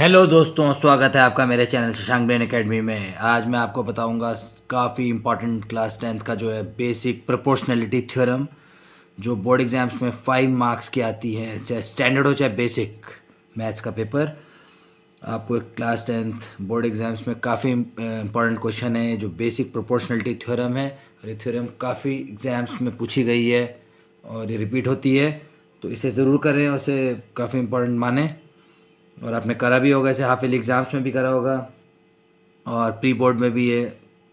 Hello दोस्तों, स्वागत है आपका मेरे चैनल शशांक ब्रेन एकेडमी में। आज मैं आपको बताऊंगा काफ़ी इंपॉर्टेंट क्लास 10th का जो है बेसिक प्रोपोर्शनैलिटी थ्योरम, जो बोर्ड एग्जाम्स में 5 मार्क्स की आती है, चाहे स्टैंडर्ड हो चाहे बेसिक मैथ्स का पेपर। आपको एक क्लास 10th बोर्ड एग्जाम्स में काफ़ी इंपॉर्टेंट क्वेश्चन है जो बेसिक प्रोपोर्शनैलिटी थ्योरम है, और ये थ्योरम काफ़ी एग्जाम्स में पूछी गई है और ये रिपीट होती है, तो इसे ज़रूर करें और इसे काफ़ी इंपॉर्टेंट माने। और आपने करा भी होगा, इसे हाफ ईयरली एग्ज़ाम्स में भी करा होगा और प्री बोर्ड में भी ये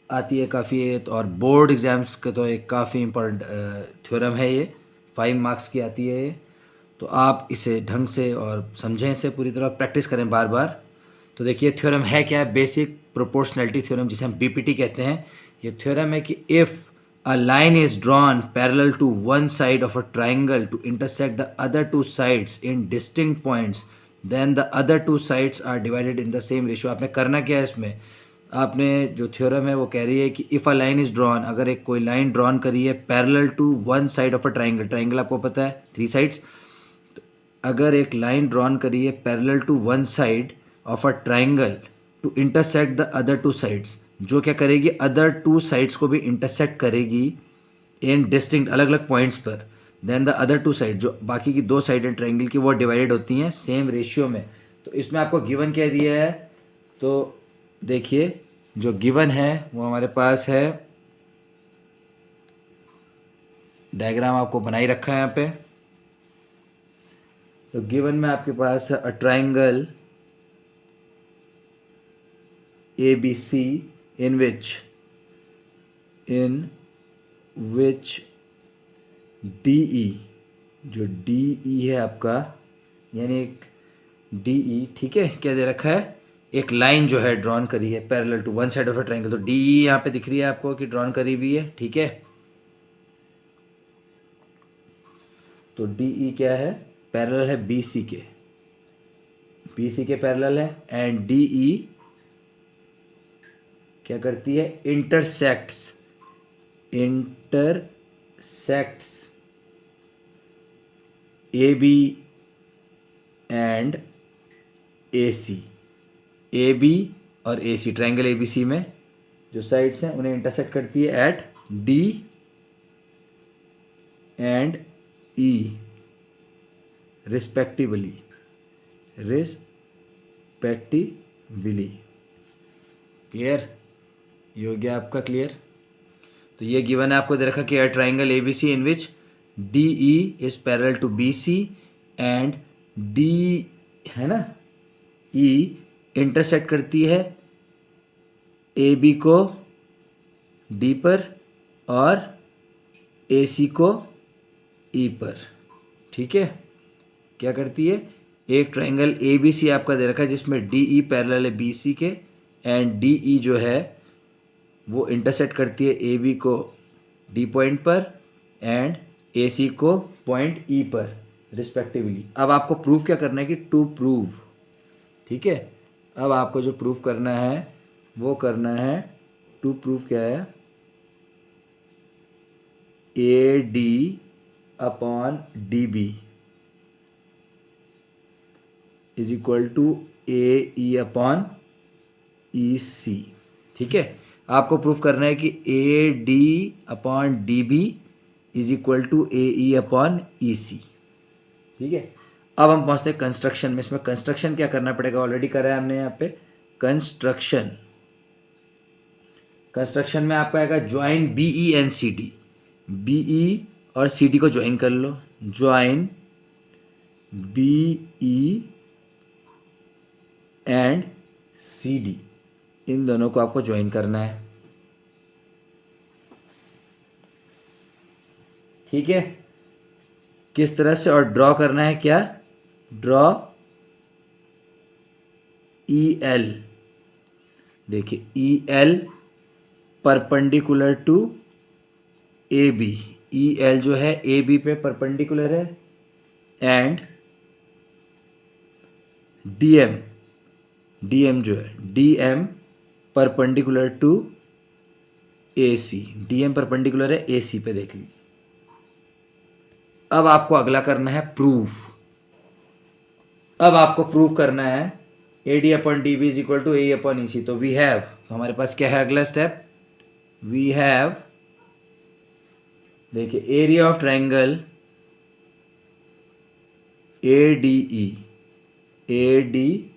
आती है काफ़ी है, तो और बोर्ड एग्ज़ाम्स का तो एक काफ़ी इम्पोर्टेंट थ्योरम है ये। 5 मार्क्स की आती है ये, तो आप इसे ढंग से और समझें, इसे पूरी तरह प्रैक्टिस करें बार बार। तो देखिए थ्योरम है क्या है, बेसिक प्रोपोर्शनैलिटी थ्योरम, जिसे हम बीपीटी कहते हैं। ये थ्योरम है कि if a line is drawn parallel to one side of a triangle to intersect the other two sides in distinct points, then the other two sides are divided in the same ratio. आपने करना क्या है इसमें, आपने जो theorem है वो कह रही है कि if a line is drawn, अगर एक कोई लाइन ड्रॉन करी है parallel to one side of a triangle, triangle आपको पता है 3 साइड्स, अगर एक लाइन ड्रॉन करी है parallel to one side of a triangle to intersect the other two sides, जो क्या करेगी, अदर टू साइड्स को भी इंटरसेक्ट करेगी इन डिस्टिंक्ट अलग अलग पॉइंट्स पर, then the other two side, जो बाकी की 2 साइड है ट्राइंगल की, वो डिवाइडेड होती हैं सेम रेशियो में। तो इसमें आपको गिवन क्या दिया है, तो देखिए जो गिवन है वो हमारे पास है, डायग्राम आपको बनाई रखा है यहाँ पे। तो गिवन में आपके पास a triangle ABC in which DE, जो DE है आपका, यानी एक DE, ठीक है, क्या दे रखा है, एक लाइन जो है ड्रॉन करी है parallel to one side of a triangle, तो DE यहाँ पे दिख रही है आपको कि ड्रॉन करी हुई है, ठीक है। तो DE क्या है, पैरेलल है BC के, BC के पैरेलल है, एंड DE क्या करती है, intersects AB and AC, AB और AC, ट्राइंगल ABC में जो साइड्स हैं उन्हें इंटरसेक्ट करती है at D and E respectively, clear, ये हो गया आपका क्लियर। तो ये गिवन है आपको दे रखा कि triangle ABC in which DE is parallel to BC and D है ना, E इंटरसेक्ट करती है AB को D पर और AC को E पर, ठीक है। क्या करती है, एक ट्राइंगल ABC आपका दे रखा है जिसमें DE पैरेलल है BC के, एंड DE जो है वो इंटरसेक्ट करती है AB को D पॉइंट पर एंड AC को पॉइंट E पर रिस्पेक्टिवली। अब आपको प्रूव क्या करना है कि टू प्रूव, ठीक है। अब आपको जो प्रूव करना है वो करना है, टू प्रूव क्या है, AD upon DB is equal to AE upon EC, ठीक है। आपको प्रूफ करना है कि AD upon DB is equal to AE upon EC, ठीक है। अब हम पहुंचते हैं कंस्ट्रक्शन में। इसमें कंस्ट्रक्शन क्या करना पड़ेगा, ऑलरेडी करा है हमने यहाँ पे कंस्ट्रक्शन। कंस्ट्रक्शन में आपका आएगा join BE and CD, BE और CD को ज्वाइन कर लो, ज्वाइन BE एंड CD, इन दोनों को आपको ज्वाइन करना है, ठीक है। किस तरह से, और ड्रॉ करना है क्या, ड्रॉ EL, देखिए EL perpendicular to AB, EL जो है AB पे परपेंडिकुलर है, एंड DM जो है DM perpendicular to AC, DM perpendicular है AC पे, देख लीजिए। अब आपको अगला करना है प्रूफ। अब आपको प्रूव करना है A D upon D B is equal to A upon E C. तो वी हैव, तो हमारे पास क्या है अगला स्टेप, वी हैव, देखिए area of triangle A D E, A D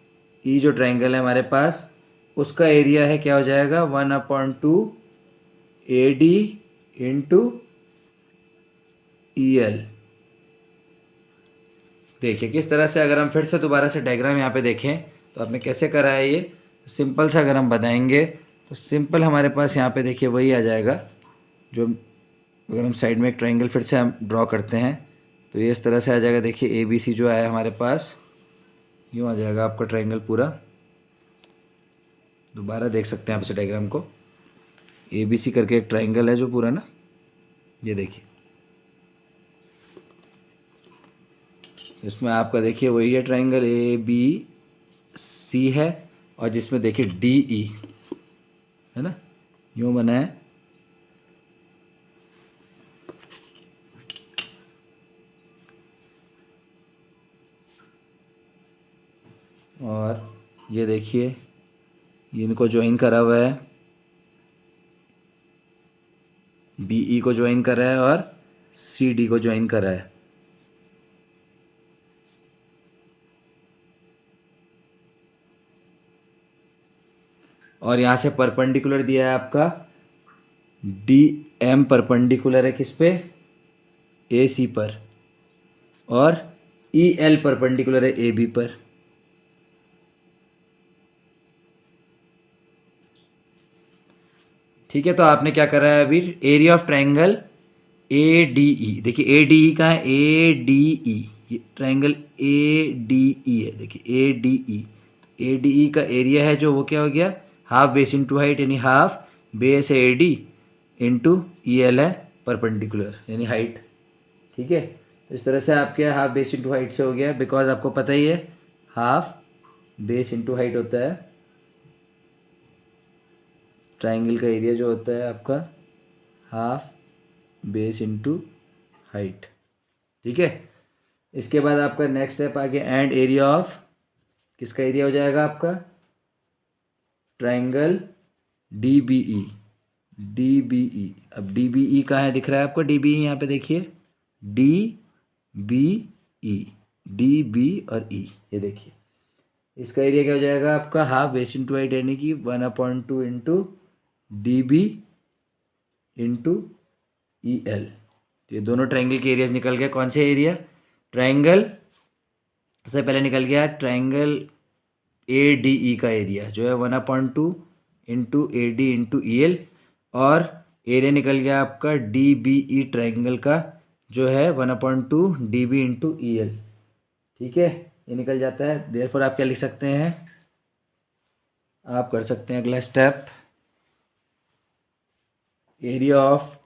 E जो ट्राइंगल है हमारे पास, उसका एरिया है, क्या हो जाएगा, 1/2 ए डी इंटू ई एल। देखिए किस तरह से, अगर हम फिर से दोबारा से डायग्राम यहाँ पे देखें तो आपने कैसे करा है ये, तो सिंपल से अगर हम बताएंगे तो सिंपल हमारे पास यहाँ पे देखिए वही आ जाएगा जो, अगर हम साइड में एक ट्रायंगल फिर से हम ड्रॉ करते हैं तो ये इस तरह से आ जाएगा। देखिए ए बी सी जो आया हमारे पास, यूँ आ जाएगा आपका ट्रायंगल पूरा। दोबारा देख सकते हैं आप इस डायग्राम को, ए बी सी करके एक ट्रायंगल है जो पूरा ना, ये देखिए इसमें आपका देखिए वही है ट्रायंगल ए बी सी है, और जिसमें देखिए डी ई है ना, यूँ बना है। और ये देखिए इनको ज्वाइन करा हुआ है, बी ई को ज्वाइन करा है और सी डी को ज्वाइन करा है। और यहाँ से परपेंडिकुलर दिया है आपका डी एम, परपेंडिकुलर है किस पे, ए सी पर, और ई एल परपेंडिकुलर है ए बी पर। ठीक है, तो आपने क्या करा है अभी, area of triangle A D ई, देखिए ए डी ई कहाँ है, A D E, triangle A D E है, देखिए ए डी ई, ए डी ई का एरिया है जो, वो क्या हो गया, हाफ बेस इंटू हाइट, यानी हाफ बेस है A D into E L है परपेंडिकुलर यानी हाइट। ठीक है, तो इस तरह से आपके हाफ बेस इंटू हाइट से हो गया, बिकॉज आपको पता ही है हाफ बेस इंटू हाइट होता है, ट्रायंगल का एरिया जो होता है आपका हाफ बेस इंटू हाइट। ठीक है, इसके बाद आपका नेक्स्ट स्टेप आगे, एंड एरिया ऑफ, किसका एरिया हो जाएगा आपका, triangle D B E, D B E. अब डी बी ई कहाँ है, दिख रहा है आपको डी बी ई, यहाँ पे देखिए D B E, D B और ई, ये देखिए इसका एरिया क्या हो जाएगा आपका, हाफ बेस इंटू हाइट, यानी कि 1/2 into D B into E L. तो ये दोनों ट्रायंगल के एरियाज निकल गए। कौन से एरिया, ट्रायंगल से पहले निकल गया ट्रायंगल ए डी ई का एरिया जो है 1/2 into A D into E L, और एरिया निकल गया आपका डी बी ई ट्रायंगल का जो है 1/2 D B into E L. ठीक है, ये निकल जाता है। देयरफॉर आप क्या लिख सकते हैं, आप कर सकते हैं अगला step, area of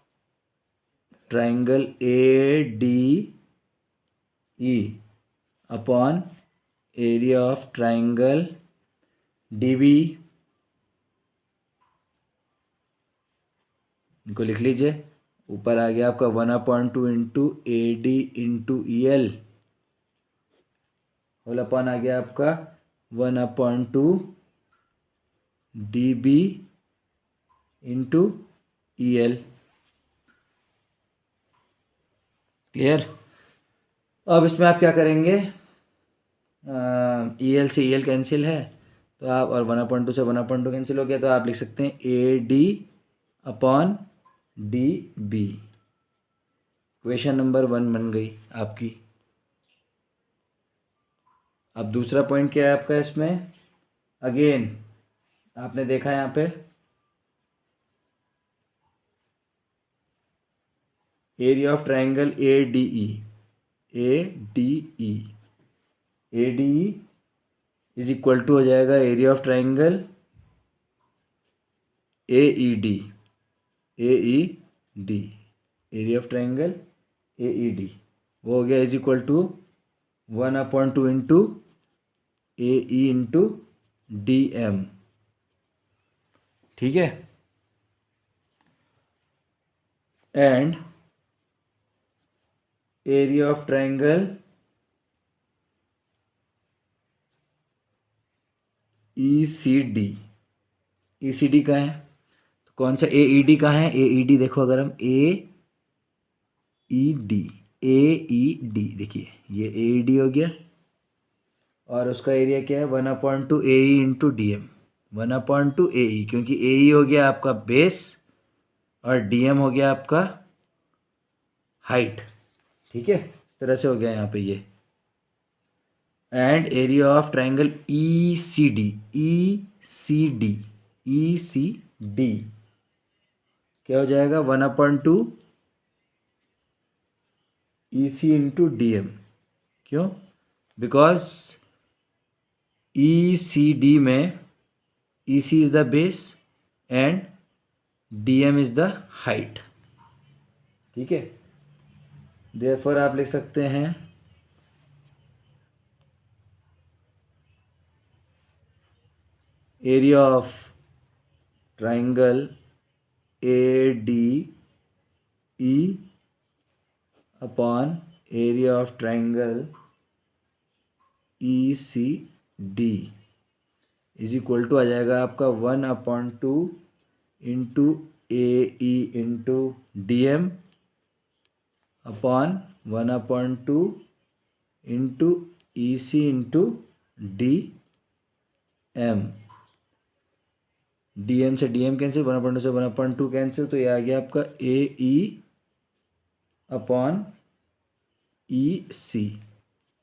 triangle A D E upon area of triangle D B, इनको लिख लीजिए। ऊपर आ गया आपका 1/2 into A D into E L, whole upon आ गया आपका 1/2 D B into E L. Clear. अब इसमें आप क्या करेंगे, ई एल से ई एल कैंसिल है तो आप, और 1/2 से 1/2 कैंसिल हो गया, तो आप लिख सकते हैं A D upon D B. Question number 1 बन गई आपकी। अब दूसरा पॉइंट क्या है आपका इसमें, अगेन आपने देखा यहाँ पे area of triangle A D E, A D E, A D E is equal to हो जाएगा area of triangle A E D, A E D, area of triangle A E D, वो हो गया is equal to 1/2 into A E into D M. ठीक है, and area of triangle E C D, E C D का है तो कौन सा, ए ई डी का है, ए ई डी देखो अगर हम ए E D, A E D देखिए ये ए ई डी हो गया और उसका एरिया क्या है 1/2 ए ई इंटू डी एम, 1/2 ए ई, क्योंकि ए ई हो गया आपका बेस और डी एम हो गया आपका हाइट। ठीक है, इस तरह से हो गया यहाँ पे ये। And area of triangle E C D, E C D, E C D क्या हो जाएगा 1/2 E C into D M. क्यों? बिकॉज ई सी डी में E C is the base and D M is the height. ठीक है, therefore आप लिख सकते हैं area of triangle A D E upon area of triangle E C D is equal to आ जाएगा आपका 1/2 into A E into D M upon 1/2 into E C into D M. D M से D M cancel, 1/2 से 1/2 cancel, तो ये आ गया आपका ए ई upon E सी।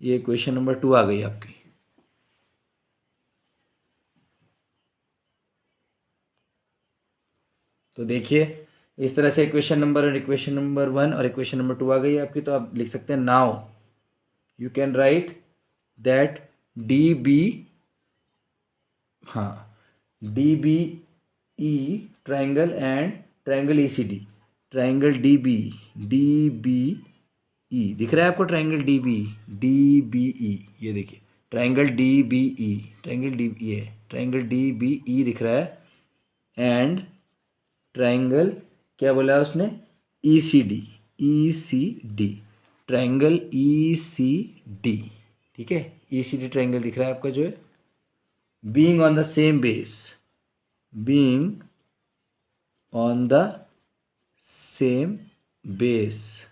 ये क्वेश्चन नंबर 2 आ गई आपकी। तो देखिए इस तरह से इक्वेशन नंबर और इक्वेशन नंबर 1 और इक्वेशन नंबर 2 आ गई है आपकी। तो आप लिख सकते हैं now you can write that D B, हाँ D B E triangle and triangle E C D, triangle D B E दिख रहा है आपको, ट्राइंगल डी बी ई, ये देखिए triangle D B E, triangle D, ये ट्राइंगल डी बी ई दिख रहा है एंड ट्राइंगल क्या बोला उसने, E C D, triangle E C D. ठीक है, ई सी डी ट्राइंगल दिख रहा है आपका जो है, being on the same base, being on the same base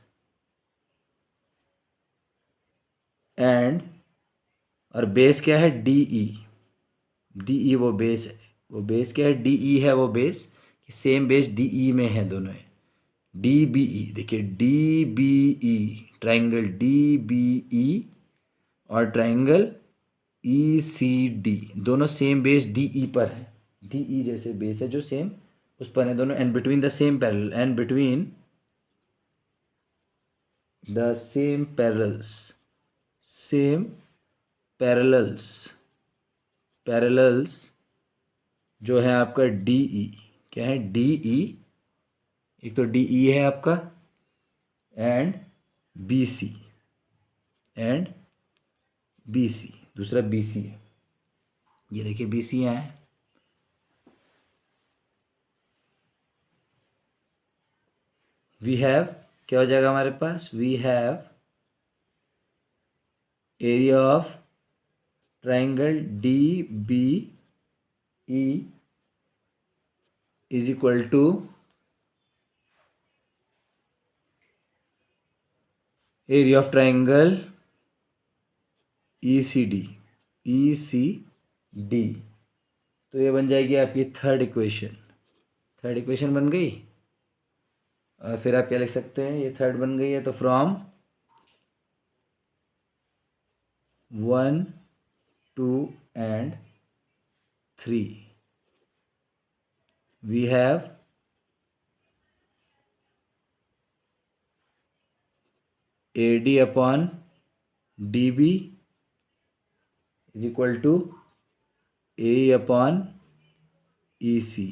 and, और बेस क्या है डी ई वो बेस है, वो बेस क्या है डी ई है वो base, same base D E में है दोनों है, डी बी ई देखिए D B E, triangle D B E और ट्राइंगल ई सी डी दोनों सेम बेस डी ई पर है, डी ई जैसे बेस है जो सेम उस पर है दोनों, and between the same parallel, and between the same parallels, same parallels जो है आपका डी ई, क्या है डी ई, एक तो डी ई है आपका एंड बी सी, दूसरा बी सी है, ये देखिए बी सी यहाँ है। वी हैव क्या हो जाएगा हमारे पास, we have area of triangle D B E is equal to area of triangle E C D. तो ये बन जाएगी आपकी थर्ड इक्वेशन बन गई। और फिर आप क्या लिख सकते हैं, ये थर्ड बन गई है तो from 1, 2 and 3 we have AD upon DB is equal to AE upon EC,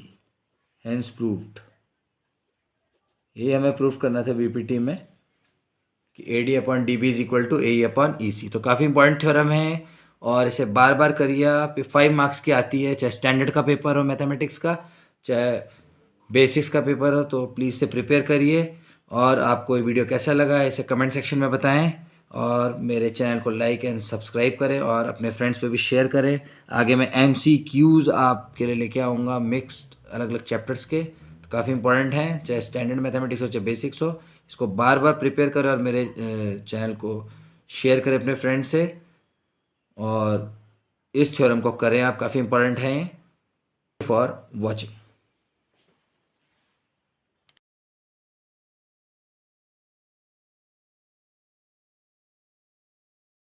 hence proved। ये हमें प्रूफ करना था बीपीटी में कि AD upon DB is equal to AE upon EC। तो काफ़ी इंपॉर्टेंट थ्योरम है और इसे बार बार करिए आप, 5 मार्क्स की आती है, चाहे स्टैंडर्ड का पेपर हो मैथमेटिक्स का, चाहे बेसिक्स का पेपर हो, तो प्लीज़ से प्रिपेयर करिए। और आपको ये वीडियो कैसा लगा इसे कमेंट सेक्शन में बताएं। और मेरे चैनल को लाइक एंड सब्सक्राइब करें और अपने फ्रेंड्स पे भी शेयर करें। आगे मैं MCQs आपके लिए लेके आऊँगा, मिक्स्ड अलग अलग चैप्टर्स के, तो काफ़ी इंपॉर्टेंट हैं, चाहे स्टैंडर्ड मैथमेटिक्स हो चाहे बेसिक्स हो। इसको बार बार प्रिपेयर करें और मेरे चैनल को शेयर करें अपने फ्रेंड से, और इस थ्योरम को करें आप, काफ़ी इंपॉर्टेंट है। For watching.